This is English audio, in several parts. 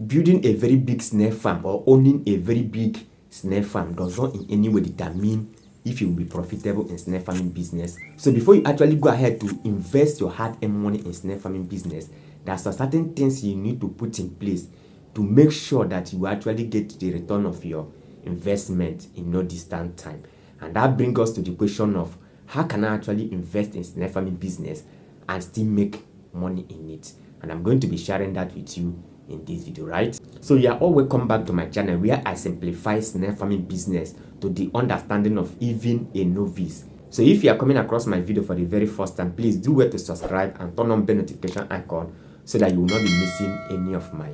building a very big snail farm or owning a very big snail farm does not in any way determine if you will be profitable in snail farming business. So before you actually go ahead to invest your hard-earned money in snail farming business, there are certain things you need to put in place to make sure that you actually get the return of your investment in no distant time. And that brings us to the question of how can I actually invest in snail farming business and still make money in it. And I'm going to be sharing that with you in this video, right? So you are all welcome back to my channel where I simplify snail farming business to the understanding of even a novice. So if you are coming across my video for the very first time, please do well to subscribe and turn on the notification icon so that you will not be missing any of my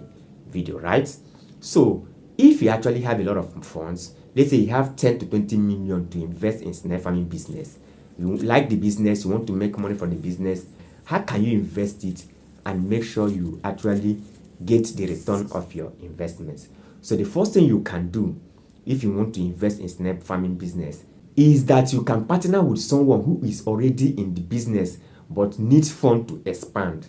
video, right? So if you actually have a lot of funds, let's say you have 10 to 20 million to invest in snail farming business, you like the business, you want to make money from the business, how can you invest it and make sure you actually get the return of your investments? So the first thing you can do if you want to invest in snail farming business is that you can partner with someone who is already in the business but needs funds to expand.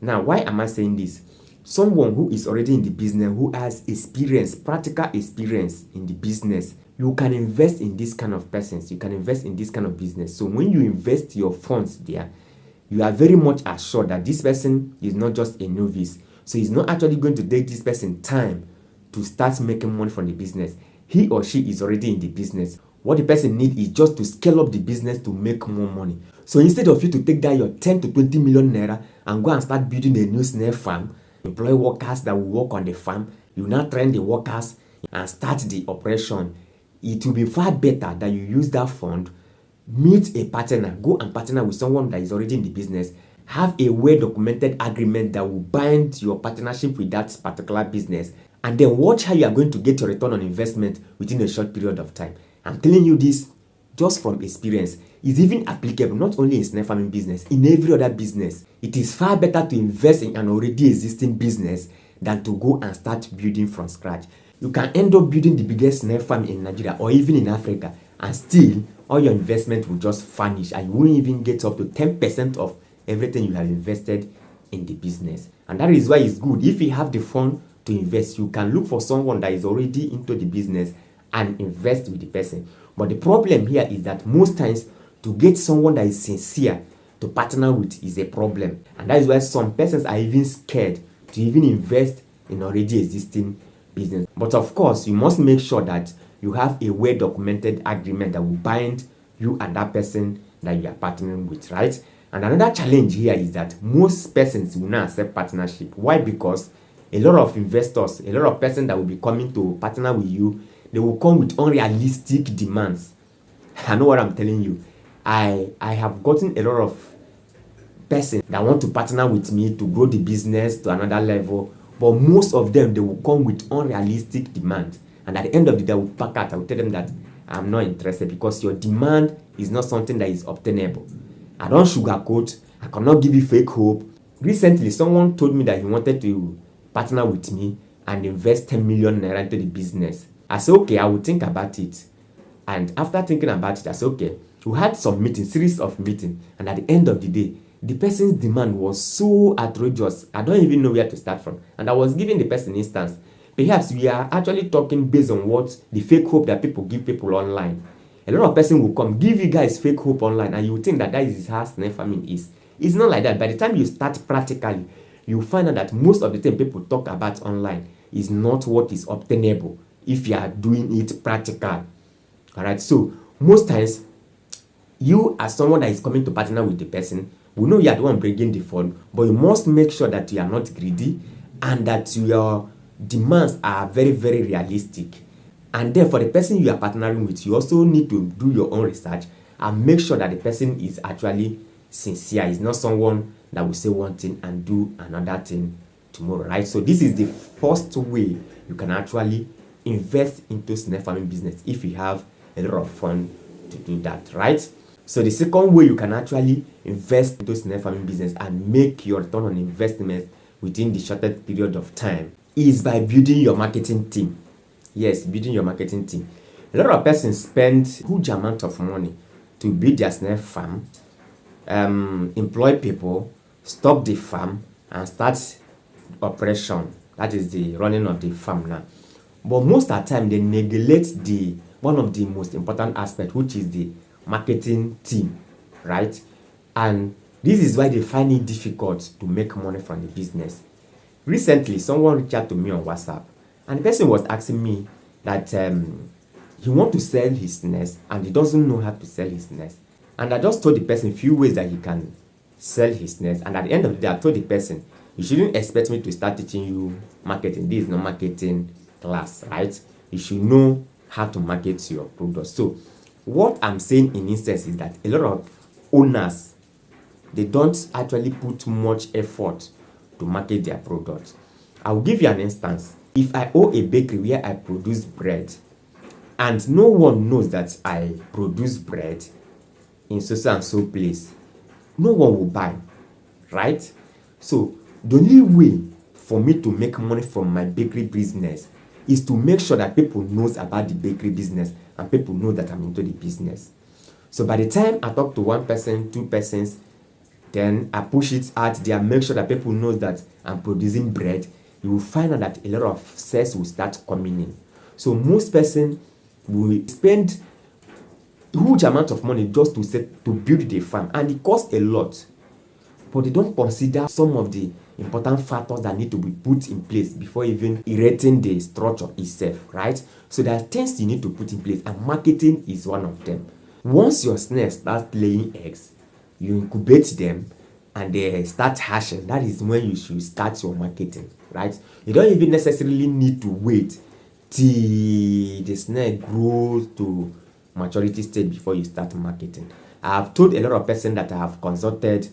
Now, why am I saying this? Someone who is already in the business, who has experience, practical experience in the business, you can invest in this kind of persons, you can invest in this kind of business. So when you invest your funds there, you are very much assured that this person is not just a novice. So he's not actually going to take this person time to start making money from the business. He or she is already in the business. What the person needs is just to scale up the business to make more money. So instead of you to take that your 10 to 20 million naira and go and start building a new snail farm, employ workers that will work on the farm, you now train the workers and start the operation, it will be far better that you use that fund, meet a partner, go and partner with someone that is already in the business, have a well-documented agreement that will bind your partnership with that particular business, and then watch how you are going to get your return on investment within a short period of time. I'm telling you this just from experience. It's even applicable not only in snail farming business, in every other business. It is far better to invest in an already existing business than to go and start building from scratch. You can end up building the biggest snail farm in Nigeria or even in Africa, and still all your investment will just vanish and you won't even get up to 10% of everything you have invested in the business. And that is why it's good if you have the fund to invest, you can look for someone that is already into the business and invest with the person. But the problem here is that most times to get someone that is sincere to partner with is a problem. And that is why some persons are even scared to even invest in already existing business. But of course, you must make sure that you have a well-documented agreement that will bind you and that person that you are partnering with, right? And another challenge here is that most persons will not accept partnership. Why? Because a lot of investors, a lot of persons that will be coming to partner with you, they will come with unrealistic demands. I know what I'm telling you. I have gotten a lot of persons that want to partner with me to grow the business to another level, but most of them, they will come with unrealistic demands. And at the end of the day, I will pack out. I will tell them that I'm not interested because your demand is not something that is obtainable. I don't sugarcoat. I cannot give you fake hope. Recently, someone told me that he wanted to partner with me and invest 10 million naira into the business. I said, okay, I will think about it. And after thinking about it, I said, okay, we had some meetings, series of meetings. And at the end of the day, the person's demand was so outrageous. I don't even know where to start from. And I was giving the person instance. Perhaps we are actually talking based on what the fake hope that people give people online. A lot of person will come, give you guys fake hope online, and you will think that that is how snail farming is. It's not like that. By the time you start practically, you find out that most of the thing people talk about online is not what is obtainable if you are doing it practical. Alright, so most times, you as someone that is coming to partner with the person, we know you are the one bringing the fund, but you must make sure that you are not greedy and that your demands are very, very realistic. And then for the person you are partnering with, you also need to do your own research and make sure that the person is actually sincere. It's not someone that will say one thing and do another thing tomorrow, right? So this is the first way you can actually invest into snail farming business if you have a lot of fun to do that, right? So the second way you can actually invest into snail farming business and make your return on investment within the shortest period of time is by building your marketing team. Yes, building your marketing team. A lot of persons spend huge amount of money to build their snail farm, employ people, stock the farm, and start operation. That is the running of the farm now. But most of the time, they neglect the one of the most important aspects, which is the marketing team, right? And this is why they find it difficult to make money from the business. Recently, someone reached out to me on WhatsApp, and the person was asking me that he wants to sell his nest and he doesn't know how to sell his nest. And I just told the person a few ways that he can sell his nest. And at the end of the day, I told the person, you shouldn't expect me to start teaching you marketing. This is not marketing class, right? You should know how to market your product. So what I'm saying in instance is that a lot of owners, they don't actually put much effort to market their product. I'll give you an instance. If I own a bakery where I produce bread and no one knows that I produce bread in so and so place, no one will buy, right? So the only way for me to make money from my bakery business is to make sure that people knows about the bakery business and people know that I'm into the business. So by the time I talk to one person, two persons, then I push it out there, make sure that people know that I'm producing bread, you will find out that a lot of sales will start coming in. So most person will spend huge amount of money just to build the farm, and it costs a lot. But they don't consider some of the important factors that need to be put in place before even erecting the structure itself, right? So there are things you need to put in place, and marketing is one of them. Once your snail starts laying eggs, you incubate them and they start hatching. That is when you should start your marketing, right? You don't even necessarily need to wait till the snail grows to maturity stage before you start marketing. I have told a lot of persons that I have consulted,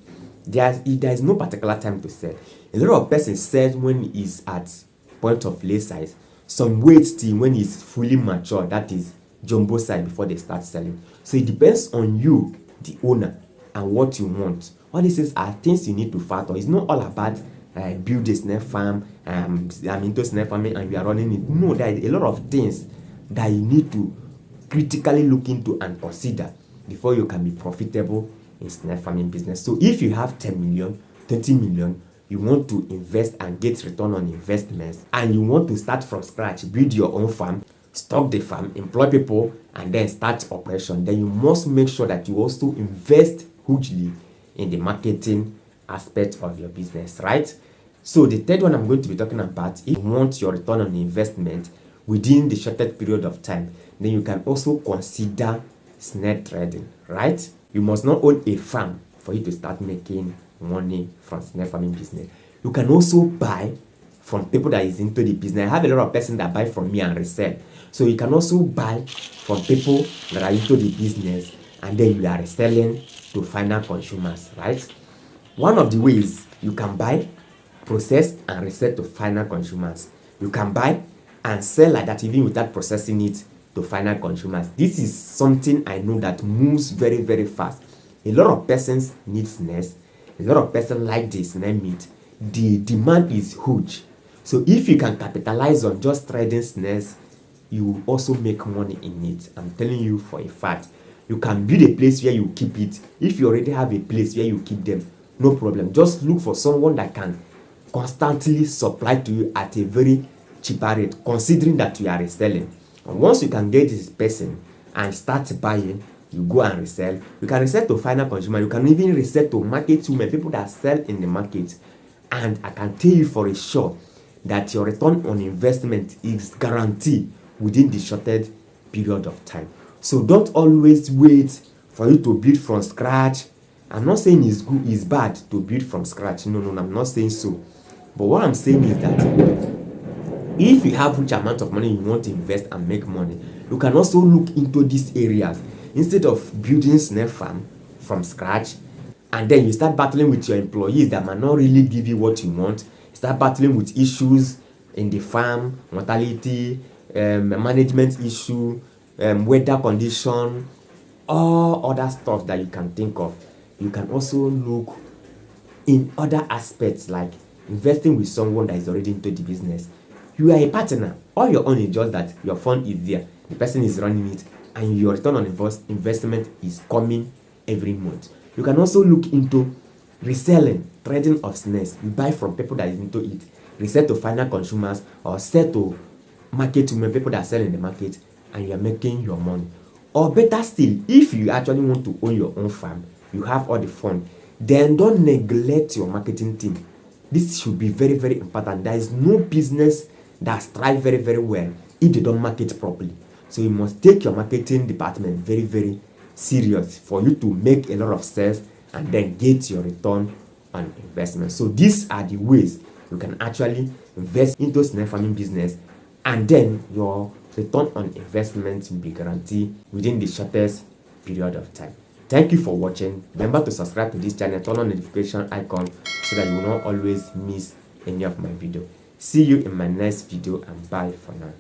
there is no particular time to sell. A lot of persons sell when it's at point of lay size. Some wait till when it's fully mature, that is jumbo size, before they start selling. So it depends on you, the owner, and what you want. All these things are things you need to factor. It's not all about build a snail farm, I'm into snail farming and we are running it. No, there are a lot of things that you need to critically look into and consider before you can be profitable in snail farming business. So if you have 10 million, 20 million, you want to invest and get return on investments, and you want to start from scratch, build your own farm, stock the farm, employ people, and then start operation, then you must make sure that you also invest hugely in the marketing aspect of your business, right? So the third one I'm going to be talking about, if you want your return on investment within the shortest period of time, then you can also consider snail trading, right? You must not own a farm for you to start making money from snail farming business. You can also buy from people that is into the business. I have a lot of persons that buy from me and resell. So you can also buy from people that are into the business, and then you are reselling to final consumers, right? One of the ways you can buy, process, and resell to final consumers. You can buy and sell like that even without processing it to final consumers. This is something I know that moves very, very fast. A lot of persons need snails. A lot of persons like the snail meat. The demand is huge. So if you can capitalize on just trading snails, you will also make money in it. I'm telling you for a fact. You can build a place where you keep it. If you already have a place where you keep them, no problem. Just look for someone that can constantly supply to you at a very cheaper rate, considering that you are reselling. And once you can get this person and start buying, you go and resell. You can resell to final consumer. You can even resell to market women, people that sell in the market. And I can tell you for a sure that your return on investment is guaranteed within the shortest period of time. So don't always wait for you to build from scratch. I'm not saying it's good, it's bad to build from scratch. No, I'm not saying so. But what I'm saying is that if you have which amount of money you want to invest and make money, you can also look into these areas instead of building snail farm from scratch, and then you start battling with your employees that might not really give you what you want. You start battling with issues in the farm, mortality, management issue, weather condition, all other stuff that you can think of. You can also look in other aspects like investing with someone that is already into the business. You are a partner. All your own is just that your fund is there, the person is running it, and your return on investment is coming every month. You can also look into reselling, trading of snails. You buy from people that is into it. resell to final consumers or sell to market women, people that sell in the market, and you are making your money. Or better still, if you actually want to own your own farm, you have all the fund, then don't neglect your marketing team. This should be very, very important. There is no business that strives very, very well if they don't market properly. So you must take your marketing department very, very serious for you to make a lot of sales and then get your return on investment. So these are the ways you can actually invest into snail farming business, and then your return on investment will be guaranteed within the shortest period of time. Thank you for watching. Remember to subscribe to this channel, turn on the notification icon so that you will not always miss any of my video. See you in my next video, and bye for now.